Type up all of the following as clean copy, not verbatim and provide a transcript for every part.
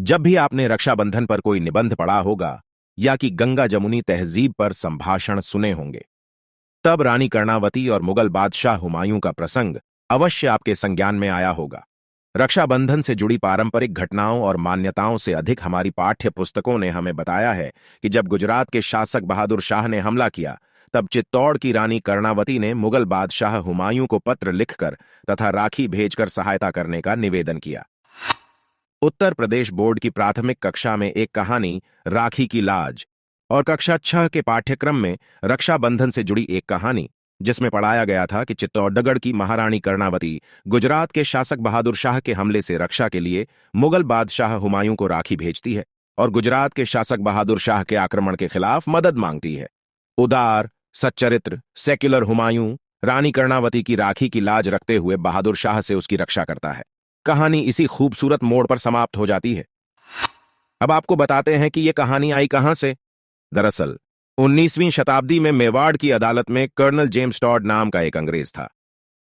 जब भी आपने रक्षाबंधन पर कोई निबंध पढ़ा होगा या कि गंगा जमुनी तहजीब पर संभाषण सुने होंगे, तब रानी कर्णावती और मुगल बादशाह हुमायूं का प्रसंग अवश्य आपके संज्ञान में आया होगा। रक्षाबंधन से जुड़ी पारंपरिक घटनाओं और मान्यताओं से अधिक हमारी पाठ्य पुस्तकों ने हमें बताया है कि जब गुजरात के शासक बहादुर शाह ने हमला किया, तब चित्तौड़ की रानी कर्णावती ने मुगल बादशाह हुमायूं को पत्र लिखकर तथा राखी भेजकर सहायता करने का निवेदन किया। उत्तर प्रदेश बोर्ड की प्राथमिक कक्षा में एक कहानी राखी की लाज और कक्षा 6 के पाठ्यक्रम में रक्षाबंधन से जुड़ी एक कहानी, जिसमें पढ़ाया गया था कि चित्तौड़गढ़ की महारानी कर्णावती गुजरात के शासक बहादुर शाह के हमले से रक्षा के लिए मुगल बादशाह हुमायूं को राखी भेजती है और गुजरात के शासक बहादुर शाह के आक्रमण के खिलाफ मदद मांगती है। उदार, सच्चरित्र, सेक्युलर हुमायूं रानी कर्णावती की राखी की लाज रखते हुए बहादुर शाह से उसकी रक्षा करता है। कहानी इसी खूबसूरत मोड़ पर समाप्त हो जाती है। अब आपको बताते हैं कि यह कहानी आई कहां से। दरअसल 19वीं शताब्दी में मेवाड़ की अदालत में कर्नल जेम्स टॉड नाम का एक अंग्रेज था।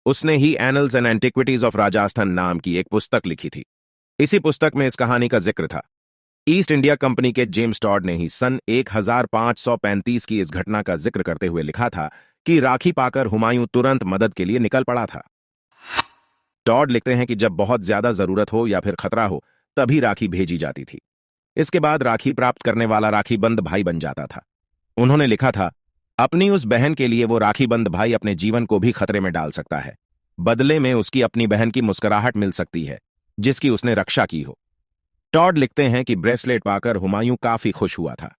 उसने ही annals and antiquities of Rajasthan नाम की एक पुस्तक लिखी थी। इसी पुस्तक में इस कहानी का जिक्र था। ईस्ट इंडिया कंपनी के जेम्स टॉड ने ही सन 1535 की इस घटना का जिक्र करते हुए लिखा था कि राखी पाकर हुमायूं तुरंत मदद के लिए निकल पड़ा था। टॉड लिखते हैं कि जब बहुत ज्यादा जरूरत हो या फिर खतरा हो, तभी राखी भेजी जाती थी। इसके बाद राखी प्राप्त करने वाला राखीबंद भाई बन जाता था। उन्होंने लिखा था, अपनी उस बहन के लिए वो राखीबंद भाई अपने जीवन को भी खतरे में डाल सकता है। बदले में उसकी अपनी बहन की मुस्कुराहट मिल सकती है, जिसकी उसने रक्षा की हो। टॉड लिखते हैं कि ब्रेसलेट पाकर हुमायूं काफी खुश हुआ था।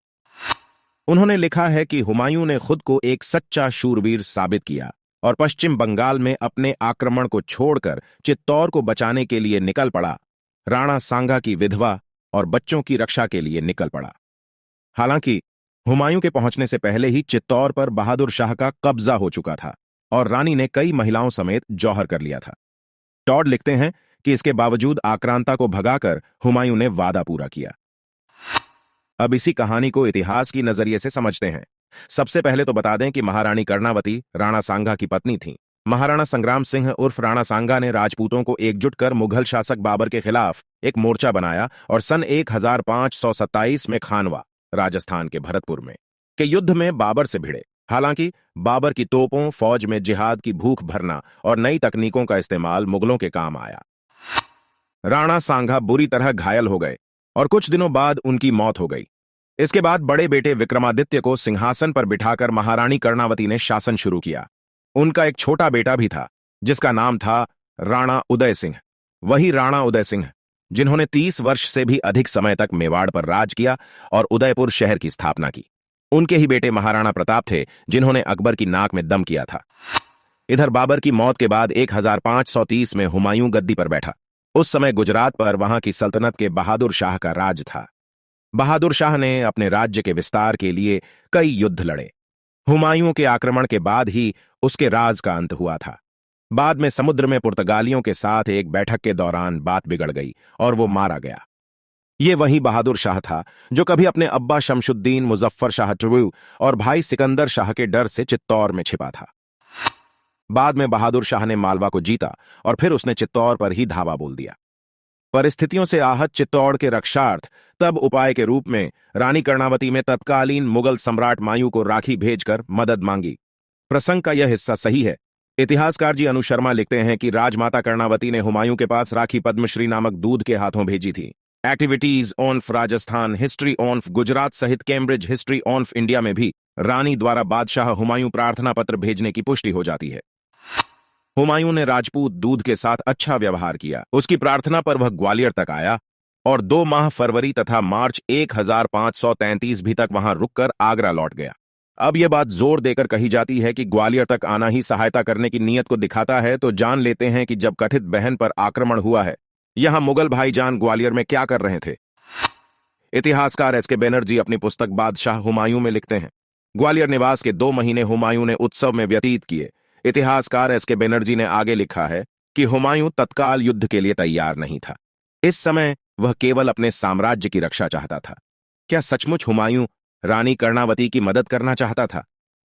उन्होंने लिखा है कि हुमायूं ने खुद को एक सच्चा शूरवीर साबित किया और पश्चिम बंगाल में अपने आक्रमण को छोड़कर चित्तौड़ को बचाने के लिए निकल पड़ा, राणा सांगा की विधवा और बच्चों की रक्षा के लिए निकल पड़ा। हालांकि हुमायूं के पहुंचने से पहले ही चित्तौड़ पर बहादुर शाह का कब्जा हो चुका था और रानी ने कई महिलाओं समेत जौहर कर लिया था। टॉड लिखते हैं कि इसके बावजूद आक्रांता को भगाकर हुमायूं ने वादा पूरा किया। अब इसी कहानी को इतिहास की नजरिए से समझते हैं। सबसे पहले तो बता दें कि महारानी कर्णावती राणा सांगा की पत्नी थीं। महाराणा संग्राम सिंह उर्फ राणा सांगा ने राजपूतों को एकजुट कर मुगल शासक बाबर के खिलाफ एक मोर्चा बनाया और सन 1527 में खानवा, राजस्थान के भरतपुर में के युद्ध में बाबर से भिड़े। हालांकि बाबर की तोपों, फौज में जिहाद की भूख भरना और नई तकनीकों का इस्तेमाल मुगलों के काम आया। राणा सांगा बुरी तरह घायल हो गए और कुछ दिनों बाद उनकी मौत हो गई। इसके बाद बड़े बेटे विक्रमादित्य को सिंहासन पर बिठाकर महारानी कर्णावती ने शासन शुरू किया। उनका एक छोटा बेटा भी था, जिसका नाम था राणा उदय सिंह। वही राणा उदय सिंह जिन्होंने 30 वर्ष से भी अधिक समय तक मेवाड़ पर राज किया और उदयपुर शहर की स्थापना की। उनके ही बेटे महाराणा प्रताप थे, जिन्होंने अकबर की नाक में दम किया था। इधर बाबर की मौत के बाद 1530 में हुमायूं गद्दी पर बैठा। उस समय गुजरात पर वहां की सल्तनत के बहादुर शाह का राज था। बहादुर शाह ने अपने राज्य के विस्तार के लिए कई युद्ध लड़े। हुमायूं के आक्रमण के बाद ही उसके राज का अंत हुआ था। बाद में समुद्र में पुर्तगालियों के साथ एक बैठक के दौरान बात बिगड़ गई और वो मारा गया। ये वही बहादुर शाह था जो कभी अपने अब्बा शमशुद्दीन मुजफ्फर शाह टुर्रू और भाई सिकंदर शाह के डर से चित्तौड़ में छिपा था। बाद में बहादुर शाह ने मालवा को जीता और फिर उसने चित्तौड़ पर ही धावा बोल दिया। परिस्थितियों से आहत चित्तौड़ के रक्षार्थ तब उपाय के रूप में रानी कर्णावती में तत्कालीन मुगल सम्राट हुमायूं को राखी भेजकर मदद मांगी। प्रसंग का यह हिस्सा सही है। इतिहासकार जी अनु शर्मा लिखते हैं कि राजमाता कर्णावती ने हुमायूं के पास राखी पद्मश्री नामक दूध के हाथों भेजी थी। Activities of Rajasthan, history of Gujarat सहित कैम्ब्रिज हिस्ट्री ऑफ इंडिया में भी रानी द्वारा बादशाह हुमायूं प्रार्थना पत्र भेजने की पुष्टि हो जाती है। हुमायूं ने राजपूत दूध के साथ अच्छा व्यवहार किया। उसकी प्रार्थना पर वह ग्वालियर तक आया और 2 माह फरवरी तथा मार्च 1533 भी तक वहां रुककर आगरा लौट गया। अब यह बात जोर देकर कही जाती है कि ग्वालियर तक आना ही सहायता करने की नीयत को दिखाता है, तो जान लेते हैं कि जब कथित बहन पर आक्रमण हुआ है, यहां मुगल भाईजान ग्वालियर में क्या कर रहे थे। इतिहासकार एस.के. बनर्जी अपनी पुस्तक बादशाह हुमायूं में लिखते हैं, ग्वालियर निवास के 2 महीने हुमायूं ने उत्सव में व्यतीत किए। इतिहासकार एस.के. बनर्जी ने आगे लिखा है कि हुमायूं तत्काल युद्ध के लिए तैयार नहीं था। इस समय वह केवल अपने साम्राज्य की रक्षा चाहता था। क्या सचमुच हुमायूं रानी कर्णावती की मदद करना चाहता था?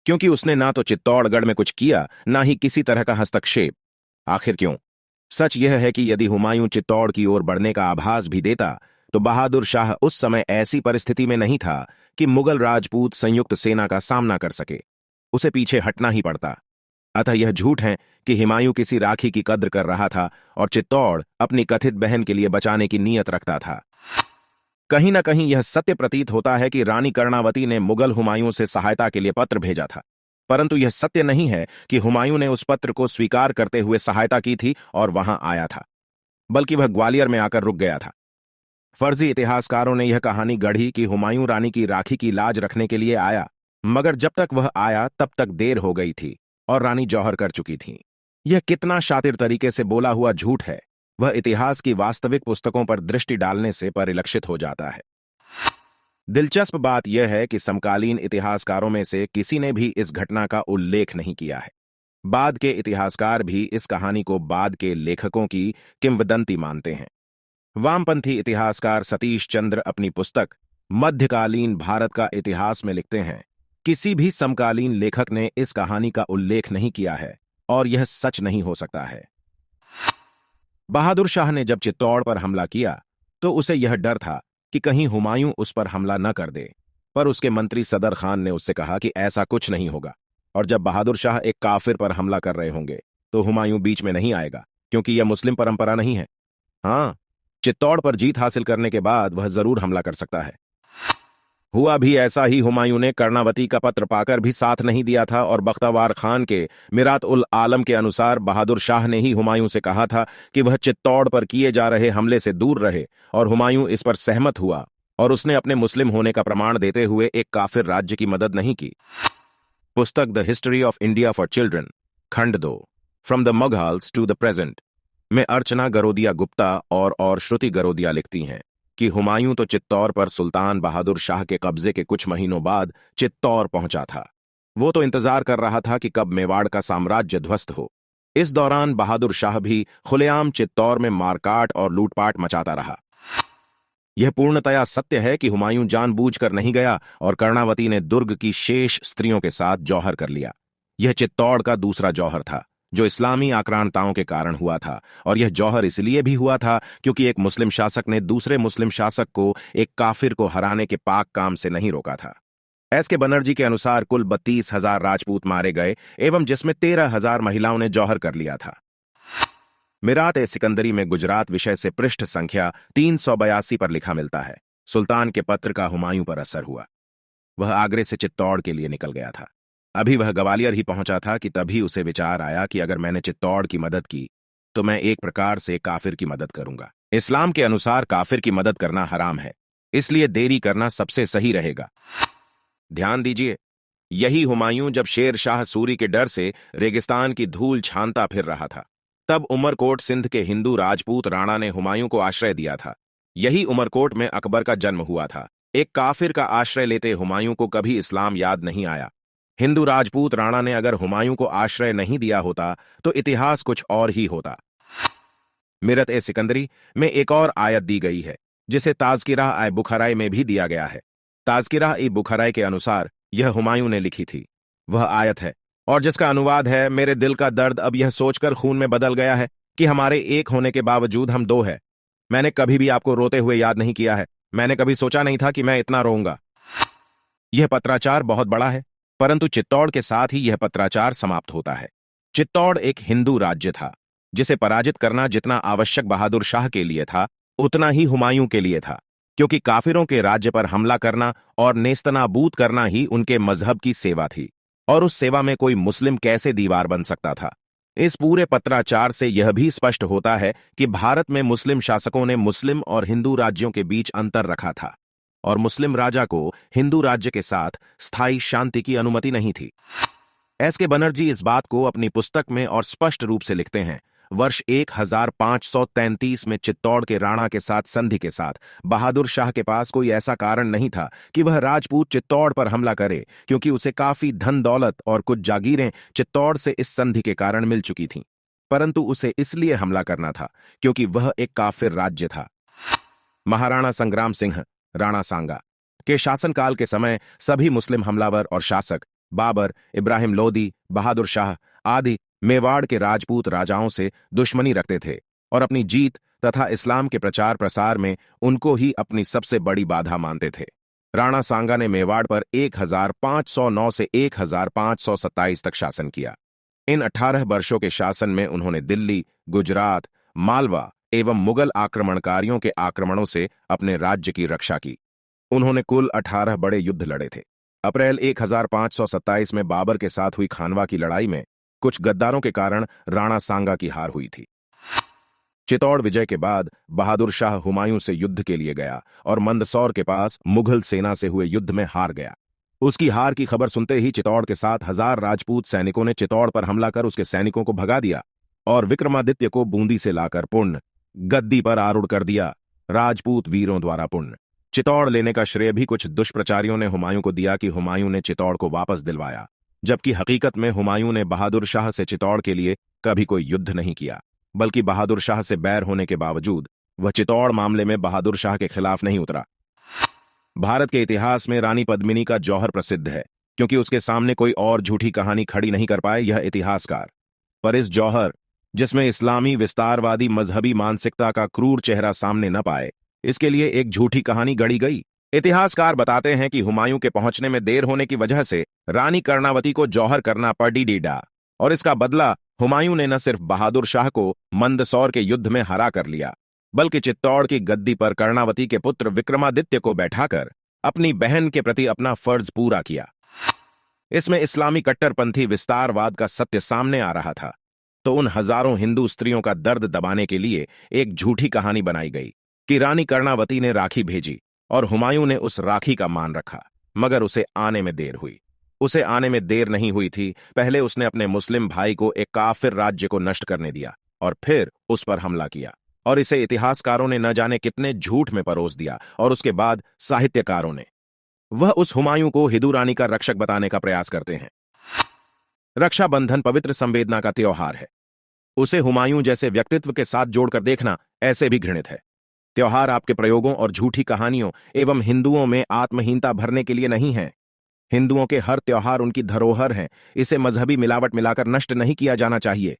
क्योंकि उसने ना तो चित्तौड़गढ़ में कुछ किया, ना ही किसी तरह का हस्तक्षेप। आखिर क्यों? सच यह है कि यदि हुमायूं चित्तौड़ की ओर बढ़ने का आभास भी देता, तो बहादुर शाह उस समय ऐसी परिस्थिति में नहीं था कि मुगल राजपूत संयुक्त सेना का सामना कर सके। उसे पीछे हटना ही पड़ता। अतः यह झूठ है कि हुमायूं किसी राखी की कद्र कर रहा था और चित्तौड़ अपनी कथित बहन के लिए बचाने की नीयत रखता था। कहीं न कहीं यह सत्य प्रतीत होता है कि रानी कर्णावती ने मुगल हुमायूं से सहायता के लिए पत्र भेजा था, परंतु यह सत्य नहीं है कि हुमायूं ने उस पत्र को स्वीकार करते हुए सहायता की थी और वहां आया था, बल्कि वह ग्वालियर में आकर रुक गया था। फर्जी इतिहासकारों ने यह कहानी गढ़ी कि हुमायूं रानी की राखी की लाज रखने के लिए आया, मगर जब तक वह आया तब तक देर हो गई थी और रानी जौहर कर चुकी थी। यह कितना शातिर तरीके से बोला हुआ झूठ है, वह इतिहास की वास्तविक पुस्तकों पर दृष्टि डालने से परिलक्षित हो जाता है। दिलचस्प बात यह है कि समकालीन इतिहासकारों में से किसी ने भी इस घटना का उल्लेख नहीं किया है। बाद के इतिहासकार भी इस कहानी को बाद के लेखकों की किंवदंती मानते हैं। वामपंथी इतिहासकार सतीश चंद्र अपनी पुस्तक मध्यकालीन भारत का इतिहास में लिखते हैं, किसी भी समकालीन लेखक ने इस कहानी का उल्लेख नहीं किया है और यह सच नहीं हो सकता है। बहादुर शाह ने जब चित्तौड़ पर हमला किया तो उसे यह डर था कि कहीं हुमायूं उस पर हमला न कर दे, पर उसके मंत्री सदर खान ने उससे कहा कि ऐसा कुछ नहीं होगा, और जब बहादुर शाह एक काफिर पर हमला कर रहे होंगे तो हुमायूं बीच में नहीं आएगा, क्योंकि यह मुस्लिम परंपरा नहीं है। हाँ, चित्तौड़ पर जीत हासिल करने के बाद वह जरूर हमला कर सकता है। हुआ भी ऐसा ही। हुमायूं ने कर्णावती का पत्र पाकर भी साथ नहीं दिया था और बख्तवार खान के मिरात उल आलम के अनुसार बहादुर शाह ने ही हुमायूं से कहा था कि वह चित्तौड़ पर किए जा रहे हमले से दूर रहे, और हुमायूं इस पर सहमत हुआ और उसने अपने मुस्लिम होने का प्रमाण देते हुए एक काफिर राज्य की मदद नहीं की। पुस्तक the history of India for children खंड 2 from the Mughals to the present में अर्चना गरोदिया गुप्ता और श्रुति गरोदिया लिखती हैं कि हुमायूं तो चित्तौड़ पर सुल्तान बहादुर शाह के कब्जे के कुछ महीनों बाद चित्तौड़ पहुंचा था। वो तो इंतजार कर रहा था कि कब मेवाड़ का साम्राज्य ध्वस्त हो। इस दौरान बहादुर शाह भी खुलेआम चित्तौड़ में मारकाट और लूटपाट मचाता रहा। यह पूर्णतया सत्य है कि हुमायूं जानबूझकर नहीं गया और कर्णावती ने दुर्ग की शेष स्त्रियों के साथ जौहर कर लिया। यह चित्तौड़ का दूसरा जौहर था जो इस्लामी आक्रांताओं के कारण हुआ था, और यह जौहर इसलिए भी हुआ था क्योंकि एक मुस्लिम शासक ने दूसरे मुस्लिम शासक को एक काफिर को हराने के पाक काम से नहीं रोका था। एस के बनर्जी के अनुसार कुल 32,000 राजपूत मारे गए एवं जिसमें 13,000 महिलाओं ने जौहर कर लिया था। मिरात ए सिकंदरी में गुजरात विषय से पृष्ठ संख्या 382 पर लिखा मिलता है, सुल्तान के पत्र का हुमायूं पर असर हुआ। वह आगरे से चित्तौड़ के लिए निकल गया था। अभी वह ग्वालियर ही पहुंचा था कि तभी उसे विचार आया कि अगर मैंने चित्तौड़ की मदद की तो मैं एक प्रकार से काफिर की मदद करूंगा। इस्लाम के अनुसार काफिर की मदद करना हराम है, इसलिए देरी करना सबसे सही रहेगा। ध्यान दीजिए, यही हुमायूं जब शेर शाह सूरी के डर से रेगिस्तान की धूल छानता फिर रहा था, तब उमरकोट सिंध के हिंदू राजपूत राणा ने हुमायूं को आश्रय दिया था। यही उमरकोट में अकबर का जन्म हुआ था। एक काफिर का आश्रय लेते हुमायूं को कभी इस्लाम याद नहीं आया। हिंदू राजपूत राणा ने अगर हुमायूं को आश्रय नहीं दिया होता तो इतिहास कुछ और ही होता। मिरत ए सिकंदरी में एक और आयत दी गई है जिसे ताज़किराह ए बुखाराई में भी दिया गया है। ताज़किराह ए बुखाराई के अनुसार यह हुमायूं ने लिखी थी। वह आयत है और जिसका अनुवाद है, मेरे दिल का दर्द अब यह सोचकर खून में बदल गया है कि हमारे एक होने के बावजूद हम दो हैं। मैंने कभी भी आपको रोते हुए याद नहीं किया है। मैंने कभी सोचा नहीं था कि मैं इतना रोऊंगा। यह पत्राचार बहुत बड़ा है, परंतु चित्तौड़ के साथ ही यह पत्राचार समाप्त होता है। चित्तौड़ एक हिंदू राज्य था जिसे पराजित करना जितना आवश्यक बहादुर शाह के लिए था उतना ही हुमायूं के लिए था, क्योंकि काफिरों के राज्य पर हमला करना और नेस्तनाबूद करना ही उनके मजहब की सेवा थी, और उस सेवा में कोई मुस्लिम कैसे दीवार बन सकता था। इस पूरे पत्राचार से यह भी स्पष्ट होता है कि भारत में मुस्लिम शासकों ने मुस्लिम और हिंदू राज्यों के बीच अंतर रखा था और मुस्लिम राजा को हिंदू राज्य के साथ स्थायी शांति की अनुमति नहीं थी। एस के बनर्जी इस बात को अपनी पुस्तक में और स्पष्ट रूप से लिखते हैं। वर्ष 1533 में चित्तौड़ के राणा के साथ संधि के साथ बहादुर शाह के पास कोई ऐसा कारण नहीं था कि वह राजपूत चित्तौड़ पर हमला करे, क्योंकि उसे काफी धन दौलत और कुछ जागीरें चित्तौड़ से इस संधि के कारण मिल चुकी थीं। परंतु उसे इसलिए हमला करना था क्योंकि वह एक काफिर राज्य था। महाराणा संग्राम सिंह राणा सांगा के शासनकाल के समय सभी मुस्लिम हमलावर और शासक बाबर, इब्राहिम लोदी, बहादुर शाह आदि मेवाड़ के राजपूत राजाओं से दुश्मनी रखते थे और अपनी जीत तथा इस्लाम के प्रचार प्रसार में उनको ही अपनी सबसे बड़ी बाधा मानते थे। राणा सांगा ने मेवाड़ पर 1509 से 1527 तक शासन किया। इन 18 वर्षों के शासन में उन्होंने दिल्ली, गुजरात, मालवा एवं मुगल आक्रमणकारियों के आक्रमणों से अपने राज्य की रक्षा की। उन्होंने कुल 18 बड़े युद्ध लड़े थे। अप्रैल 1527 में बाबर के साथ हुई खानवा की लड़ाई में कुछ गद्दारों के कारण राणा सांगा की हार हुई थी। चित्तौड़ विजय के बाद बहादुर शाह हुमायूं से युद्ध के लिए गया और मंदसौर के पास मुगल सेना से हुए युद्ध में हार गया। उसकी हार की खबर सुनते ही चित्तौड़ के 7,000 राजपूत सैनिकों ने चित्तौड़ पर हमला कर उसके सैनिकों को भगा दिया और विक्रमादित्य को बूंदी से लाकर पुण्य गद्दी पर आरूढ़ कर दिया। राजपूत वीरों द्वारा पुण्य चित्तौड़ लेने का श्रेय भी कुछ दुष्प्रचारियों ने हुमायूं को दिया कि हुमायूं ने चित्तौड़ को वापस दिलवाया, जबकि हकीकत में हुमायूं ने बहादुर शाह से चित्तौड़ के लिए कभी कोई युद्ध नहीं किया, बल्कि बहादुर शाह से बैर होने के बावजूद वह चित्तौड़ मामले में बहादुर शाह के खिलाफ नहीं उतरा। भारत के इतिहास में रानी पद्मिनी का जौहर प्रसिद्ध है, क्योंकि उसके सामने कोई और झूठी कहानी खड़ी नहीं कर पाए यह इतिहासकार। पर इस जौहर, जिसमें इस्लामी विस्तारवादी मजहबी मानसिकता का क्रूर चेहरा सामने न पाए, इसके लिए एक झूठी कहानी गढ़ी गई। इतिहासकार बताते हैं कि हुमायूं के पहुंचने में देर होने की वजह से रानी कर्णावती को जौहर करना पड़ा और इसका बदला हुमायूं ने न सिर्फ बहादुर शाह को मंदसौर के युद्ध में हरा कर लिया, बल्कि चित्तौड़ की गद्दी पर कर्णावती के पुत्र विक्रमादित्य को बैठाकर अपनी बहन के प्रति अपना फर्ज पूरा किया। इसमें इस्लामी कट्टरपंथी विस्तारवाद का सत्य सामने आ रहा था, तो उन हजारों हिंदू स्त्रियों का दर्द दबाने के लिए एक झूठी कहानी बनाई गई कि रानी कर्णावती ने राखी भेजी और हुमायूं ने उस राखी का मान रखा, मगर उसे आने में देर हुई। उसे आने में देर नहीं हुई थी, पहले उसने अपने मुस्लिम भाई को एक काफिर राज्य को नष्ट करने दिया और फिर उस पर हमला किया, और इसे इतिहासकारों ने न जाने कितने झूठ में परोस दिया। और उसके बाद साहित्यकारों ने वह उस हुमायूं को हिंदू रानी का रक्षक बताने का प्रयास करते हैं। रक्षाबंधन पवित्र संवेदना का त्योहार है। उसे हुमायूं जैसे व्यक्तित्व के साथ जोड़कर देखना ऐसे भी घृणित है। त्योहार आपके प्रयोगों और झूठी कहानियों एवं हिंदुओं में आत्महीनता भरने के लिए नहीं है। हिंदुओं के हर त्योहार उनकी धरोहर हैं, इसे मजहबी मिलावट मिलाकर नष्ट नहीं किया जाना चाहिए।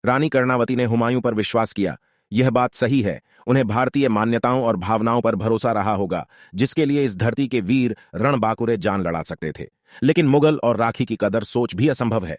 रानी कर्णावती ने हुमायूं पर विश्वास किया, यह बात सही है। उन्हें भारतीय मान्यताओं और भावनाओं पर भरोसा रहा होगा, जिसके लिए इस धरती के वीर रणबांकुरे जान लड़ा सकते थे। लेकिन मुगल और राखी की कदर सोच भी असंभव है।